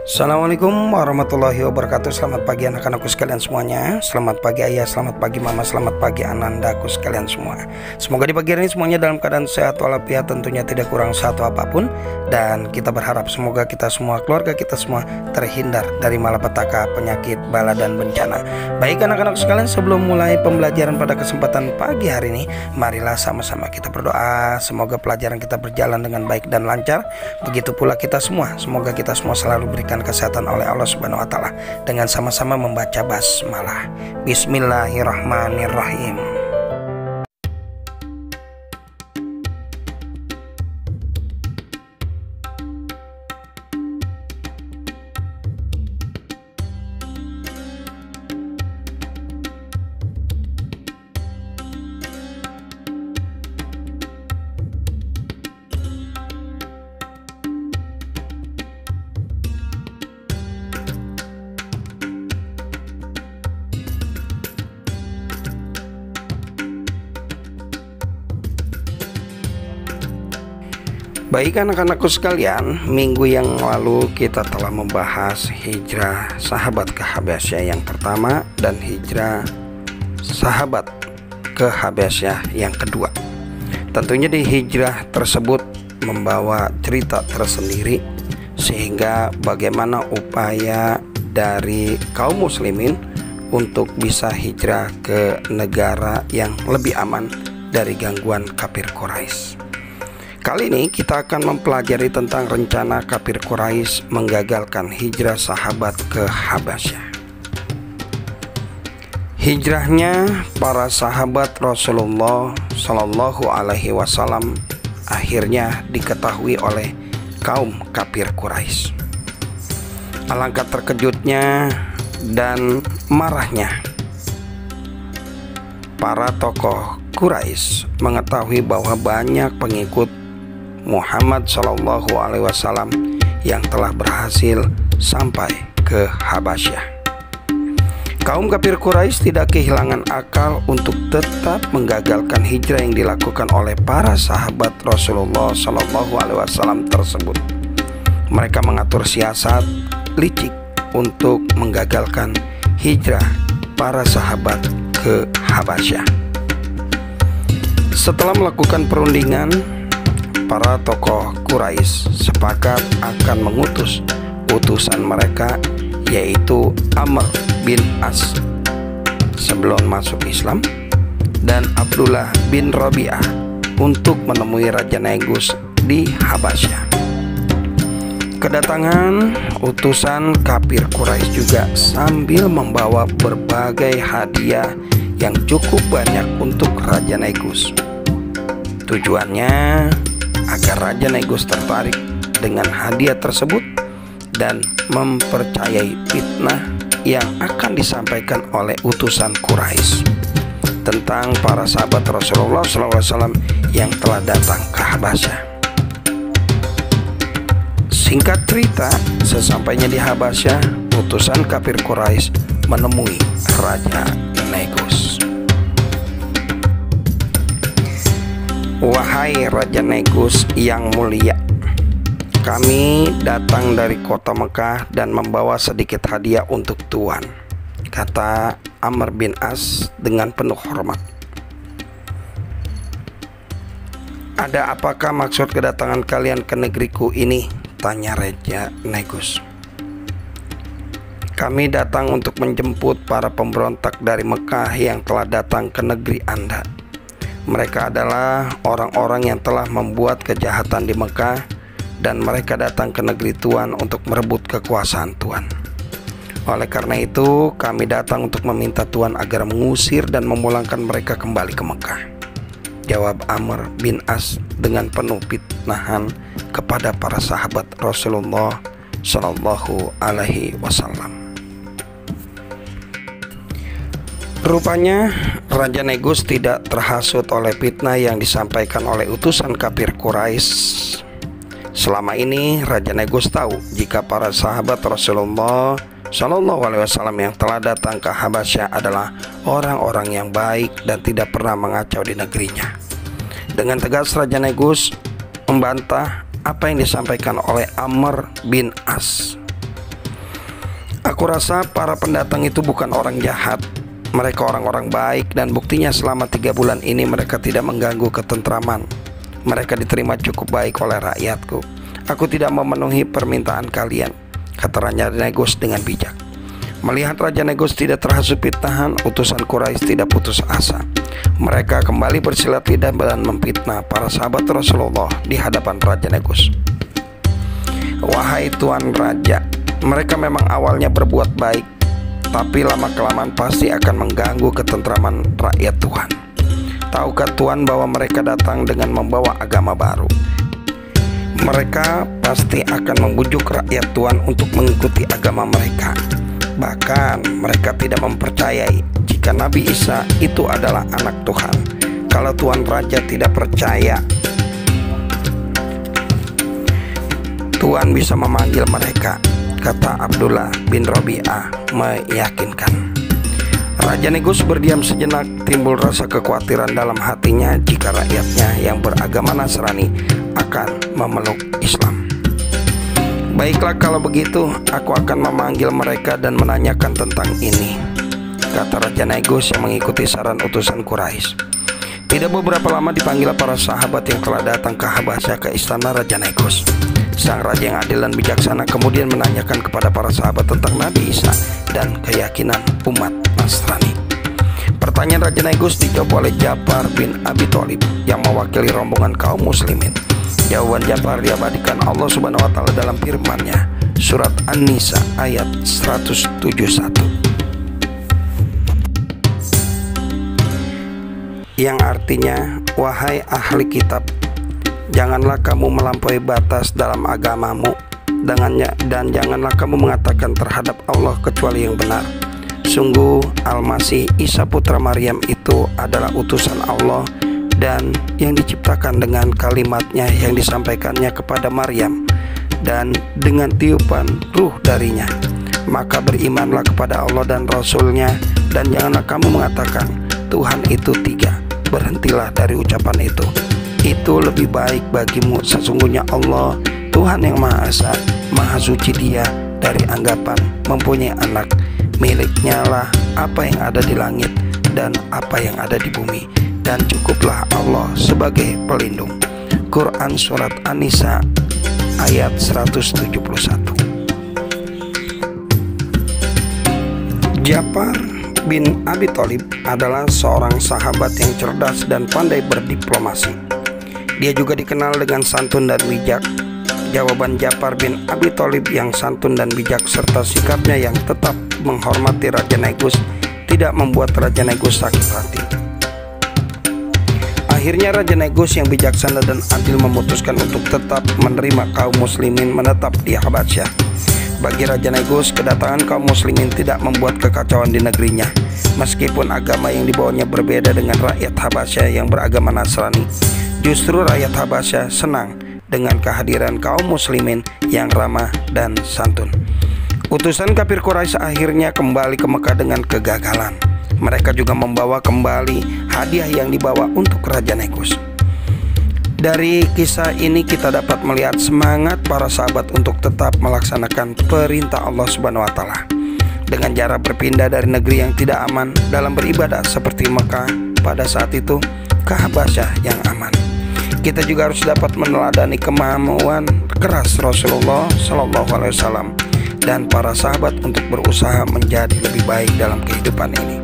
Assalamualaikum warahmatullahi wabarakatuh. Selamat pagi anak-anakku sekalian semuanya. Selamat pagi ayah, selamat pagi mama, selamat pagi anandaku sekalian semua. Semoga di pagi hari ini semuanya dalam keadaan sehat walafiat, tentunya tidak kurang satu apapun. Dan kita berharap semoga kita semua, keluarga kita semua terhindar dari malapetaka, penyakit, bala dan bencana. Baik anak-anak sekalian, sebelum mulai pembelajaran pada kesempatan pagi hari ini, marilah sama-sama kita berdoa. Semoga pelajaran kita berjalan dengan baik dan lancar. Begitu pula kita semua, semoga kita semua selalu berikan kesehatan oleh Allah Subhanahu wa taala dengan sama-sama membaca basmalah. Bismillahirrahmanirrahim. Baik anak-anakku sekalian, minggu yang lalu kita telah membahas hijrah sahabat ke Habasyah yang pertama dan hijrah sahabat ke Habasyah yang kedua. Tentunya di hijrah tersebut membawa cerita tersendiri, sehingga bagaimana upaya dari kaum muslimin untuk bisa hijrah ke negara yang lebih aman dari gangguan kafir Quraisy. Kali ini kita akan mempelajari tentang rencana kafir Quraisy menggagalkan hijrah sahabat ke Habasyah. Hijrahnya para sahabat Rasulullah Shallallahu Alaihi Wasallam akhirnya diketahui oleh kaum kafir Quraisy. Alangkah terkejutnya dan marahnya para tokoh Quraisy mengetahui bahwa banyak pengikut Muhammad Shallallahu Alaihi Wasallam yang telah berhasil sampai ke Habasyah. Kaum kafir Quraisy tidak kehilangan akal untuk tetap menggagalkan hijrah yang dilakukan oleh para sahabat Rasulullah Shallallahu Alaihi Wasallam tersebut. Mereka mengatur siasat licik untuk menggagalkan hijrah para sahabat ke Habasyah. Setelah melakukan perundingan, para tokoh Quraisy sepakat akan mengutus utusan mereka, yaitu Amr bin As sebelum masuk Islam dan Abdullah bin Rabi'ah untuk menemui Raja Negus di Habasyah. Kedatangan utusan kafir Quraisy juga sambil membawa berbagai hadiah yang cukup banyak untuk Raja Negus. Tujuannya agar Raja Negus tertarik dengan hadiah tersebut dan mempercayai fitnah yang akan disampaikan oleh utusan Quraisy tentang para sahabat Rasulullah SAW yang telah datang ke Habasyah. Singkat cerita, sesampainya di Habasyah, utusan kafir Quraisy menemui Raja Negus. Wahai Raja Negus yang mulia, kami datang dari kota Mekah dan membawa sedikit hadiah untuk Tuan, kata Amr bin As dengan penuh hormat. Ada apakah maksud kedatangan kalian ke negeriku ini? Tanya Raja Negus. Kami datang untuk menjemput para pemberontak dari Mekah yang telah datang ke negeri Anda. Mereka adalah orang-orang yang telah membuat kejahatan di Mekah, dan mereka datang ke negeri Tuan untuk merebut kekuasaan Tuan. Oleh karena itu, kami datang untuk meminta Tuan agar mengusir dan memulangkan mereka kembali ke Mekah, jawab Amr bin As dengan penuh fitnahan kepada para sahabat Rasulullah Shallallahu Alaihi Wasallam. Rupanya Raja Negus tidak terhasut oleh fitnah yang disampaikan oleh utusan kafir Quraisy. Selama ini Raja Negus tahu jika para sahabat Rasulullah Shallallahu Alaihi Wasallam yang telah datang ke Habasyah adalah orang-orang yang baik dan tidak pernah mengacau di negerinya. Dengan tegas Raja Negus membantah apa yang disampaikan oleh Amr bin As. Aku rasa para pendatang itu bukan orang jahat. Mereka orang-orang baik, dan buktinya selama 3 bulan ini mereka tidak mengganggu ketentraman. Mereka diterima cukup baik oleh rakyatku. Aku tidak memenuhi permintaan kalian, kata Raja Negus dengan bijak. Melihat Raja Negus tidak terhasut fitnahan, utusan Quraisy tidak putus asa. Mereka kembali bersilat lidah dan memfitnah para sahabat Rasulullah di hadapan Raja Negus. Wahai Tuan Raja, mereka memang awalnya berbuat baik, tapi lama-kelamaan pasti akan mengganggu ketentraman rakyat Tuhan. Tahukah Tuhan bahwa mereka datang dengan membawa agama baru? Mereka pasti akan membujuk rakyat Tuhan untuk mengikuti agama mereka. Bahkan mereka tidak mempercayai jika Nabi Isa itu adalah anak Tuhan. Kalau Tuan Raja tidak percaya, Tuhan bisa memanggil mereka, kata Abdullah bin Rabi'ah meyakinkan. Raja Negus berdiam sejenak. Timbul rasa kekhawatiran dalam hatinya jika rakyatnya yang beragama Nasrani akan memeluk Islam. Baiklah, kalau begitu aku akan memanggil mereka dan menanyakan tentang ini, kata Raja Negus yang mengikuti saran utusan Quraisy. Tidak beberapa lama dipanggil para sahabat yang telah datang ke Habasyah ke istana Raja Negus. Sang raja yang adil dan bijaksana kemudian menanyakan kepada para sahabat tentang Nabi Isa dan keyakinan umat Nasrani. Pertanyaan Raja Negus dijawab oleh Ja'far bin Abi Thalib yang mewakili rombongan kaum muslimin. Jawaban Ja'far diabadikan Allah Subhanahu wa Ta'ala dalam firman-Nya, surat An-Nisa ayat 171, yang artinya, wahai ahli kitab, janganlah kamu melampaui batas dalam agamamu, dan janganlah kamu mengatakan terhadap Allah kecuali yang benar. Sungguh Al-Masih Isa putra Maryam itu adalah utusan Allah dan yang diciptakan dengan kalimatnya yang disampaikannya kepada Maryam dan dengan tiupan ruh darinya. Maka berimanlah kepada Allah dan Rasul-Nya, dan janganlah kamu mengatakan Tuhan itu 3. Berhentilah dari ucapan itu. Itu lebih baik bagimu. Sesungguhnya Allah Tuhan yang Maha Esa, Maha Suci Dia dari anggapan mempunyai anak. Miliknya lah apa yang ada di langit dan apa yang ada di bumi, dan cukuplah Allah sebagai pelindung. Quran surat An-Nisa ayat 171. Ja'far bin Abi Thalib adalah seorang sahabat yang cerdas dan pandai berdiplomasi. Dia juga dikenal dengan santun dan bijak. Jawaban Ja'far bin Abi Thalib yang santun dan bijak serta sikapnya yang tetap menghormati Raja Negus tidak membuat Raja Negus sakit hati. Akhirnya Raja Negus yang bijaksana dan adil memutuskan untuk tetap menerima kaum muslimin menetap di Habasyah. Bagi Raja Negus, kedatangan kaum muslimin tidak membuat kekacauan di negerinya. Meskipun agama yang dibawanya berbeda dengan rakyat Habasyah yang beragama Nasrani, justru rakyat Habasyah senang dengan kehadiran kaum muslimin yang ramah dan santun. Utusan kafir Quraisy akhirnya kembali ke Mekah dengan kegagalan. Mereka juga membawa kembali hadiah yang dibawa untuk Raja Negus. Dari kisah ini kita dapat melihat semangat para sahabat untuk tetap melaksanakan perintah Allah Subhanahu wa Ta'ala dengan cara berpindah dari negeri yang tidak aman dalam beribadah seperti Mekah pada saat itu ke Habasyah yang aman. Kita juga harus dapat meneladani kemampuan keras Rasulullah Shallallahu Alaihi Wasallam dan para sahabat untuk berusaha menjadi lebih baik dalam kehidupan ini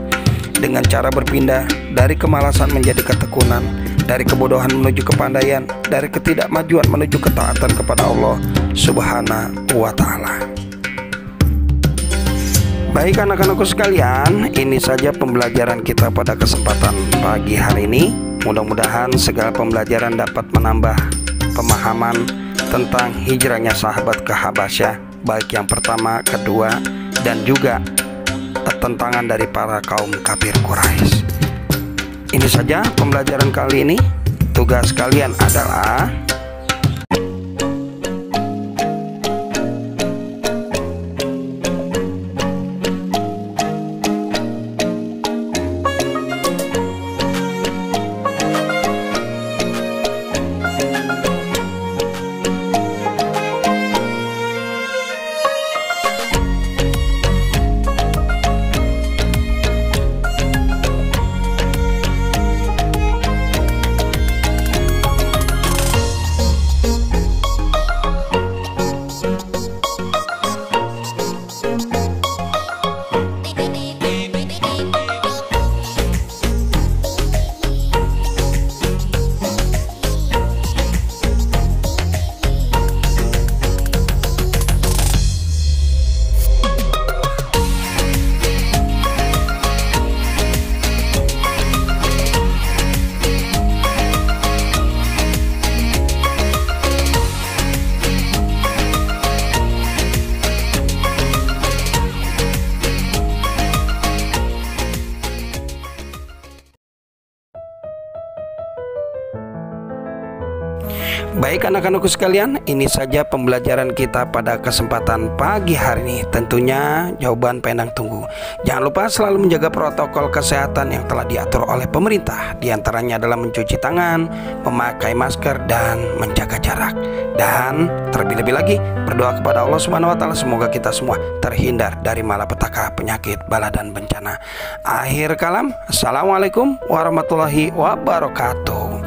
dengan cara berpindah dari kemalasan menjadi ketekunan, dari kebodohan menuju kepandaian, dari ketidakmajuan menuju ketaatan kepada Allah Subhanahu wa Ta'ala. Baik anak-anakku sekalian, ini saja pembelajaran kita pada kesempatan pagi hari ini. Mudah-mudahan segala pembelajaran dapat menambah pemahaman tentang hijrahnya sahabat ke Habasyah, baik yang pertama, kedua, dan juga tentangan dari para kaum kafir Quraisy. Ini saja pembelajaran kali ini. Tugas kalian adalah Baik anak-anakku sekalian, ini saja pembelajaran kita pada kesempatan pagi hari ini. Tentunya jawaban pengen tunggu. Jangan lupa selalu menjaga protokol kesehatan yang telah diatur oleh pemerintah. Di antaranya adalah mencuci tangan, memakai masker, dan menjaga jarak. Dan terlebih-lebih lagi berdoa kepada Allah Subhanahu wa Ta'ala, semoga kita semua terhindar dari malapetaka, penyakit, bala dan bencana. Akhir kalam, assalamualaikum warahmatullahi wabarakatuh.